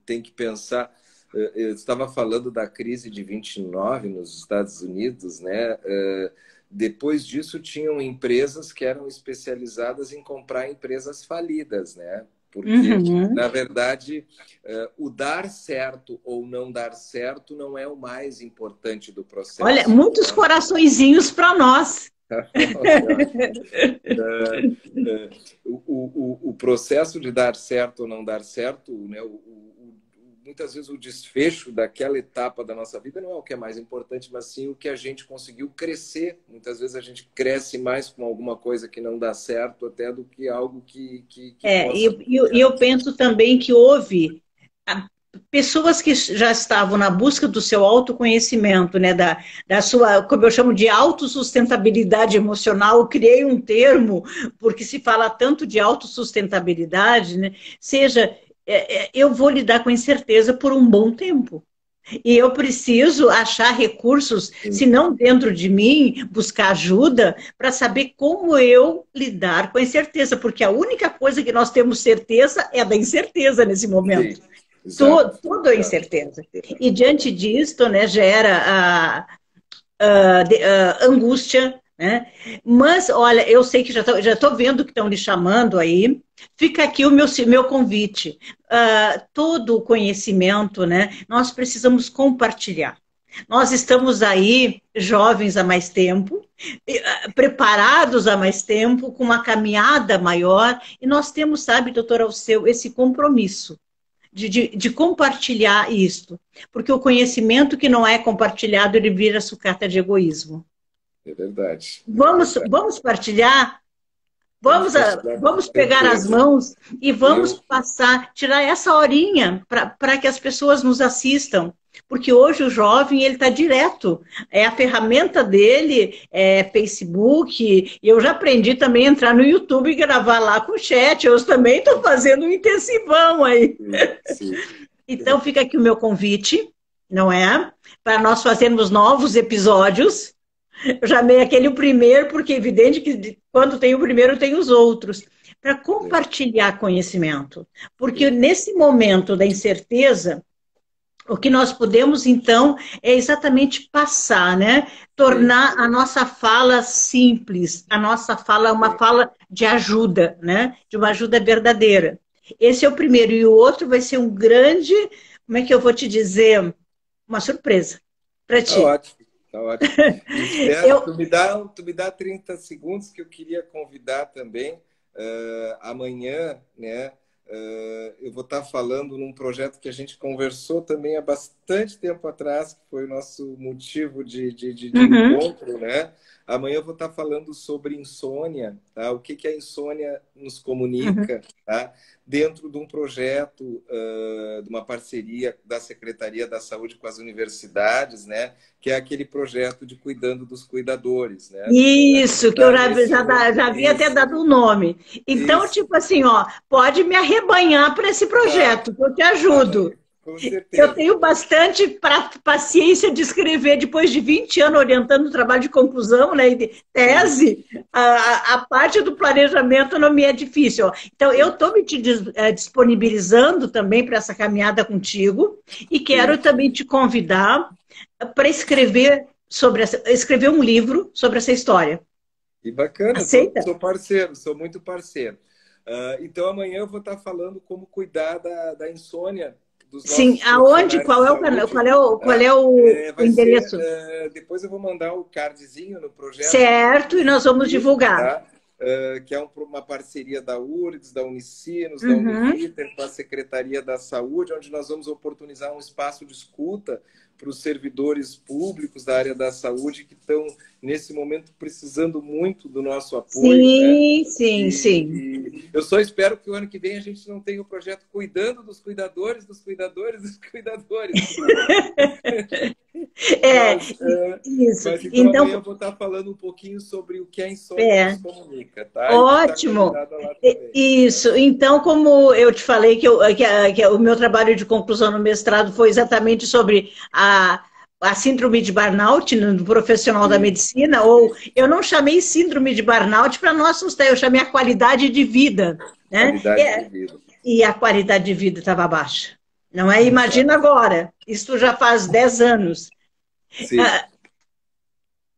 B: tem que pensar... Eu estava falando da crise de 29 nos Estados Unidos, né? Depois disso, tinham empresas que eram especializadas em comprar empresas falidas, né? Porque, na verdade, o dar certo ou não dar certo não é o mais importante do processo.
A: Olha, muitos coraçõezinhos para nós.
B: O processo de dar certo ou não dar certo, né? Muitas vezes o desfecho daquela etapa da nossa vida não é o que é mais importante, mas sim o que a gente conseguiu crescer. Muitas vezes a gente cresce mais com alguma coisa que não dá certo até do que algo que
A: possa... eu penso também que houve pessoas que já estavam na busca do seu autoconhecimento, né, da sua, como eu chamo de autossustentabilidade emocional. Eu criei um termo, porque se fala tanto de autossustentabilidade, né, eu vou lidar com incerteza por um bom tempo. E eu preciso achar recursos, se não dentro de mim, buscar ajuda para saber como eu lidar com a incerteza, porque a única coisa que nós temos certeza é da incerteza nesse momento. Tudo é incerteza. E diante disto, né, gera a angústia, né? Mas, olha, eu sei que já estou vendo que estão lhe chamando aí. Fica aqui o meu convite. Todo o conhecimento, né, nós precisamos compartilhar. Nós estamos aí, jovens há mais tempo, preparados há mais tempo, com uma caminhada maior, e nós temos, sabe, doutor Alceu, esse compromisso de compartilhar isto. Porque o conhecimento que não é compartilhado, ele vira sucata de egoísmo.
B: É verdade.
A: Vamos partilhar? Vamos pegar as mãos e vamos tirar essa horinha para que as pessoas nos assistam. Porque hoje o jovem, ele está direto. A ferramenta dele é Facebook. E eu já aprendi também a entrar no YouTube e gravar lá com o chat. Eu também estou fazendo um intensivão aí. Sim. Então fica aqui o meu convite, não é? Para nós fazermos novos episódios. Eu chamei aquele o primeiro, porque é evidente que quando tem o primeiro, tem os outros. Para compartilhar conhecimento. Porque nesse momento da incerteza, o que nós podemos, então, é exatamente passar, né? Tornar a nossa fala simples, a nossa fala uma fala de ajuda, né? De uma ajuda verdadeira. Esse é o primeiro. E o outro vai ser um grande, como é que eu vou te dizer? Uma surpresa para ti.
B: Tá ótimo. Tá ótimo. Espero, tu me dá 30 segundos que eu queria convidar também. Amanhã, né? Eu vou estar falando num projeto que a gente conversou também há bastante tempo atrás, que foi o nosso motivo de encontro, né? Amanhã eu vou estar falando sobre insônia, tá? O que a insônia nos comunica, tá? Dentro de um projeto, de uma parceria da Secretaria da Saúde com as universidades, né? Que é aquele projeto de Cuidando dos Cuidadores, né?
A: Isso, que eu já havia até dado o nome. Então, isso. Tipo assim, ó, pode me arrebanhar para esse projeto, que eu te ajudo.
B: Com certeza.
A: Eu tenho bastante paciência de escrever, depois de 20 anos orientando o trabalho de conclusão, né, e de tese, a parte do planejamento não me é difícil. Então, eu estou me disponibilizando também para essa caminhada contigo e quero também te convidar para escrever um livro sobre essa história.
B: Que bacana,
A: aceita?
B: Sou parceiro, sou muito parceiro. Então, amanhã eu vou estar falando como cuidar da insônia dos
A: Sim,
B: nossos
A: aonde?
B: profissionais de
A: Qual é o canal?
B: saúde.
A: Qual é o
B: Vai ser,
A: endereço?
B: depois eu vou mandar o cardzinho no projeto que eu
A: Certo, e nós vamos
B: desenvolvi,
A: divulgar.
B: tá? Que é uma parceria da URGS, da Unicinos, da
A: Uhum.
B: Univiter, com a Secretaria da Saúde, onde nós vamos oportunizar um espaço de escuta para os servidores públicos da área da saúde que estão, nesse momento, precisando muito do nosso apoio, né?
A: Sim, sim, sim.
B: E eu só espero que o ano que vem a gente não tenha o projeto cuidando dos cuidadores, dos cuidadores, dos cuidadores.
A: É,
B: Mas,
A: isso.
B: mas então amanhã
A: Então,
B: eu vou estar falando um pouquinho sobre o que a insônia nos
A: é.
B: comunica, tá? E tu está
A: Ótimo.
B: convidada lá também.
A: Isso. Então, como eu te falei que o meu trabalho de conclusão no mestrado foi exatamente sobre a síndrome de burnout no profissional da
B: Sim,
A: medicina, ou eu não chamei síndrome de burnout para não assustar, eu chamei a qualidade de vida, né?
B: qualidade de vida.
A: E a qualidade de vida estava baixa. Não é? Imagina
B: Exato.
A: agora. Isso já faz 10 anos.
B: Sim.
A: Ah,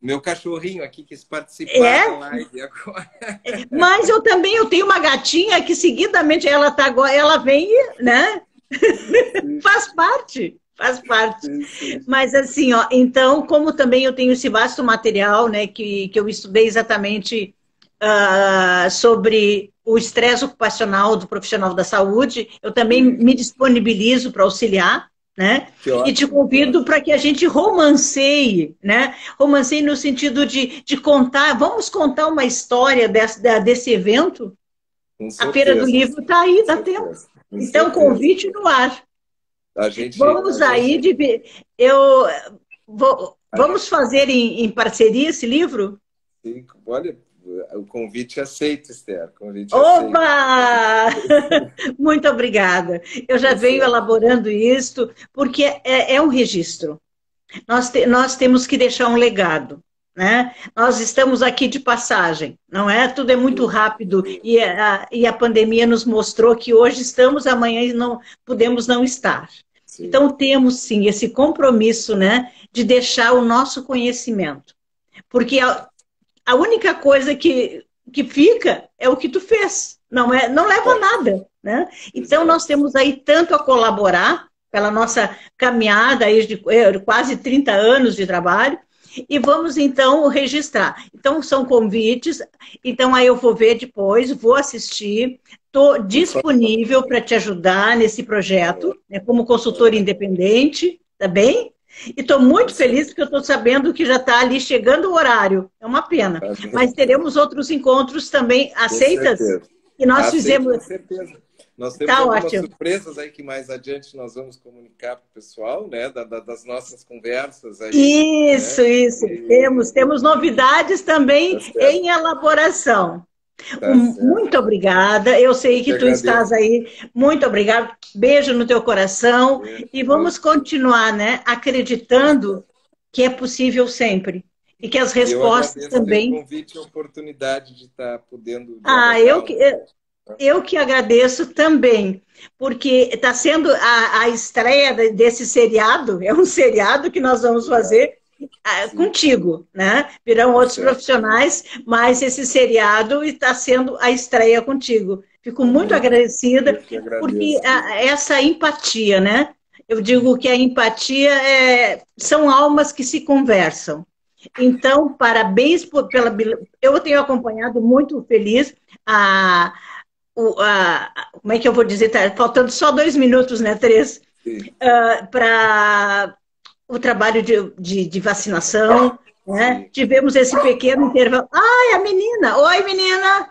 B: Meu cachorrinho aqui quis participar da
A: é,
B: live agora.
A: mas eu tenho uma gatinha que seguidamente ela tá agora, ela vem, né? Faz parte, faz parte.
B: Sim, sim.
A: Mas assim, ó, então, como também eu tenho esse vasto material, né, que eu estudei exatamente sobre o estresse ocupacional do profissional da saúde, eu também
B: Sim.
A: me disponibilizo para auxiliar, né?
B: Que
A: E te
B: ótimo, que
A: convido
B: ótimo.
A: para que a gente romanceie, né? Romanceie no sentido de contar, vamos contar uma história desse evento?
B: Com
A: A Feira do
B: certeza,
A: Livro está
B: com
A: aí, dá tempo.
B: certeza, com
A: Então,
B: certeza.
A: convite no ar.
B: A gente,
A: Vamos aí, eu, vamos fazer em parceria esse livro?
B: sim, olha, o convite aceito, Esther, convite aceito.
A: Opa! Muito obrigada. Eu já
B: Tá
A: venho
B: certo.
A: elaborando isto, porque é um registro. Nós temos que deixar um legado. Né? Nós estamos aqui de passagem, não é? Tudo é muito
B: Sim,
A: rápido
B: sim,
A: e a pandemia nos mostrou que hoje estamos, amanhã não podemos não estar.
B: sim.
A: Então temos sim esse compromisso, né, de deixar o nosso conhecimento, porque a única coisa que fica é o que tu fez, não leva a
B: É,
A: nada, né? Então nós
B: exato.
A: temos aí tanto a colaborar pela nossa caminhada aí de quase 30 anos de trabalho, e vamos então registrar. Então são convites, então aí eu vou ver depois, vou assistir, estou
B: Por favor.
A: disponível para te ajudar nesse projeto, né, como consultora independente, tá bem? E estou
B: Tá
A: muito feliz
B: certo.
A: porque eu estou sabendo que já está ali chegando o horário. É uma pena.
B: Tá
A: Mas
B: bem.
A: teremos outros encontros também
B: Com
A: aceitas?
B: certeza.
A: E nós
B: Aceito
A: fizemos.
B: com certeza. Nós temos
A: Tá
B: algumas
A: ótimo.
B: surpresas aí que mais adiante nós vamos comunicar para o pessoal, né? Das nossas conversas aí, né?
A: Isso. Temos novidades
B: Tá
A: também
B: certo,
A: em elaboração.
B: tá certo.
A: Muito obrigada. Eu sei
B: Eu que
A: que tu estás
B: agradeço.
A: aí. Muito obrigada. Beijo no teu coração. E vamos
B: Outro.
A: continuar, né? Acreditando que é possível sempre. E que as
B: E eu
A: respostas
B: agradeço aí o
A: também.
B: convite e a oportunidade de estar podendo
A: Ah,
B: dialogar um pouco.
A: eu que agradeço também, porque está sendo a estreia desse seriado, é um seriado que nós vamos
B: Legal.
A: fazer
B: Sim,
A: contigo, né? Virão
B: tá
A: outros
B: certo.
A: profissionais, mas esse seriado está sendo a estreia contigo. Fico muito
B: Amém. Eu
A: agradecida,
B: que
A: porque
B: agradeço.
A: essa empatia, né? Eu digo que a empatia são almas que se conversam. Então, parabéns pela. Eu tenho acompanhado muito feliz a, como é que eu vou dizer? Tá faltando só 2 minutos, né? 3,
B: Sim,
A: para o trabalho de vacinação, né?
B: sim.
A: Tivemos esse pequeno intervalo. Ai, a menina! Oi, menina!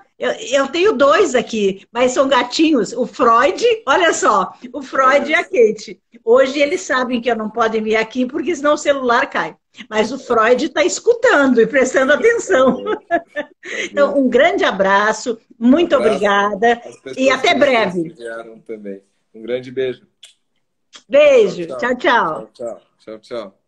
A: Eu tenho 2 aqui, mas são gatinhos. O Freud, olha só, o Freud e
B: Olha
A: a
B: só.
A: Kate. Hoje eles sabem que eu não podem vir aqui, porque senão o celular cai. Mas o Freud está escutando e prestando
B: Tá
A: atenção.
B: bom, tá
A: Então,
B: bom.
A: um grande abraço,
B: Um
A: muito
B: abraço
A: obrigada
B: às
A: e
B: pessoas que
A: até
B: nos
A: breve.
B: prestigiaram também. Um grande beijo. Tchau,
A: Beijo,
B: tchau.
A: tchau, tchau.
B: Tchau, tchau. Tchau, tchau.